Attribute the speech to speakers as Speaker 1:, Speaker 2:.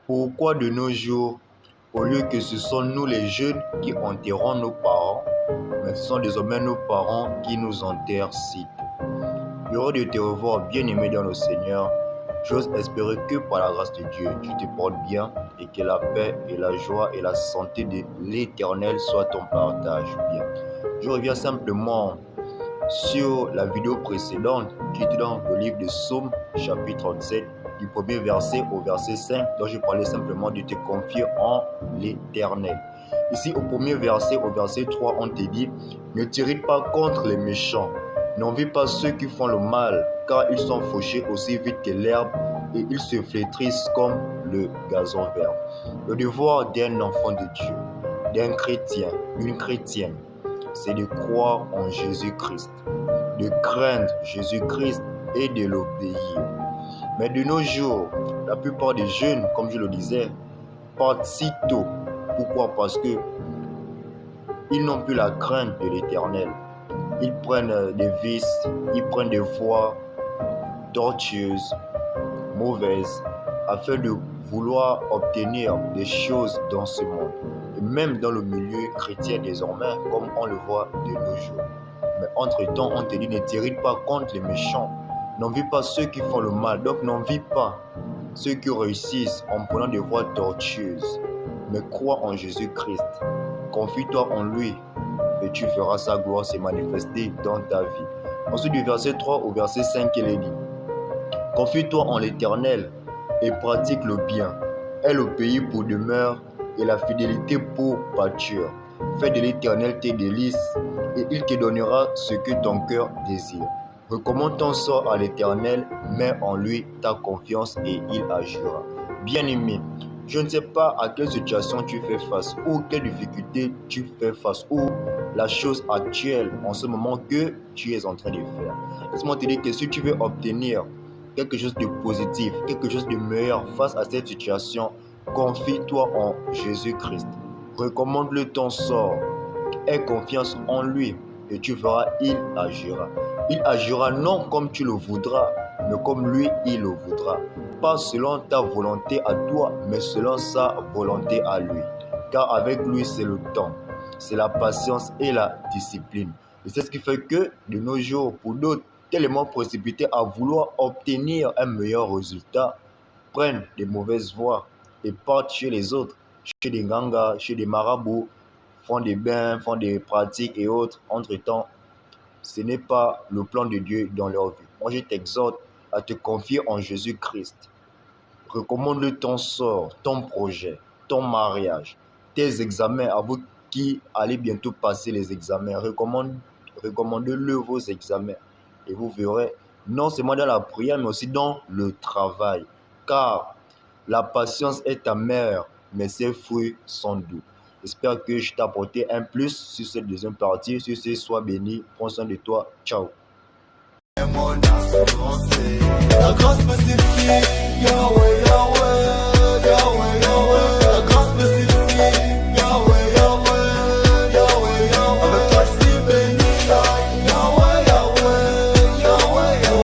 Speaker 1: Pourquoi de nos jours, au lieu que ce sont nous les jeunes qui enterrons nos parents, mais ce sont désormais nos parents qui nous enterrent si tôt? Heureux de te revoir, bien-aimé dans le Seigneur. J'ose espérer que par la grâce de Dieu, tu te portes bien et que la paix et la joie et la santé de l'Éternel soient ton partage. Bien. Je reviens simplement sur la vidéo précédente qui était dans le livre de Psaume, chapitre 37, du premier verset au verset 5, dont je parlais simplement de te confier en l'Éternel. Ici, au premier verset, au verset 3, on te dit « Ne t'irrite pas contre les méchants, n'envie pas ceux qui font le mal, car ils sont fauchés aussi vite que l'herbe et ils se flétrissent comme le gazon vert. » Le devoir d'un enfant de Dieu, d'un chrétien, d'une chrétienne, c'est de croire en Jésus-Christ, de craindre Jésus-Christ et de l'obéir. Mais de nos jours, la plupart des jeunes, comme je le disais, partent si tôt. Pourquoi? Parce que ils n'ont plus la crainte de l'Éternel. Ils prennent des vices, ils prennent des voies tortueuses, mauvaises, afin de vouloir obtenir des choses dans ce monde. Et même dans le milieu chrétien désormais, comme on le voit de nos jours. Mais entre-temps, on te dit, ne t'irrite pas contre les méchants. N'envie pas ceux qui font le mal. Donc n'envie pas ceux qui réussissent en prenant des voies tortueuses. Mais crois en Jésus-Christ. Confie-toi en lui et tu verras sa gloire se manifester dans ta vie. Ensuite, du verset 3 au verset 5, il est dit: Confie-toi en l'Éternel et pratique le bien. Aie le pays pour demeure et la fidélité pour pâture. Fais de l'Éternel tes délices et il te donnera ce que ton cœur désire. Recommande ton sort à l'Éternel, mets en lui ta confiance et il agira. Bien-aimé, je ne sais pas à quelle situation tu fais face ou quelle difficulté tu fais face ou la chose actuelle en ce moment que tu es en train de faire. Laisse-moi te dire que si tu veux obtenir quelque chose de positif, quelque chose de meilleur face à cette situation, confie-toi en Jésus-Christ. Recommande-le ton sort. Aie confiance en lui et tu verras, il agira. Il agira non comme tu le voudras, mais comme lui, il le voudra. Pas selon ta volonté à toi, mais selon sa volonté à lui. Car avec lui, c'est le temps, c'est la patience et la discipline. Et c'est ce qui fait que, de nos jours, pour d'autres, tellement précipités à vouloir obtenir un meilleur résultat, prennent des mauvaises voies et partent chez les autres, chez des gangas, chez des marabouts, font des bains, font des pratiques et autres. Entre-temps, ce n'est pas le plan de Dieu dans leur vie. Moi, je t'exhorte à te confier en Jésus-Christ. Recommande-le ton sort, ton projet, ton mariage, tes examens, à vous qui allez bientôt passer les examens. Recommandez-le vos examens et vous verrez, non seulement dans la prière, mais aussi dans le travail. Car la patience est amère, mais ses fruits sont doux. J'espère que je t'ai apporté un plus sur cette deuxième partie. Sur ce, sois béni. Prends soin de toi. Ciao. La grâce me suffit, Yahweh, Yahweh.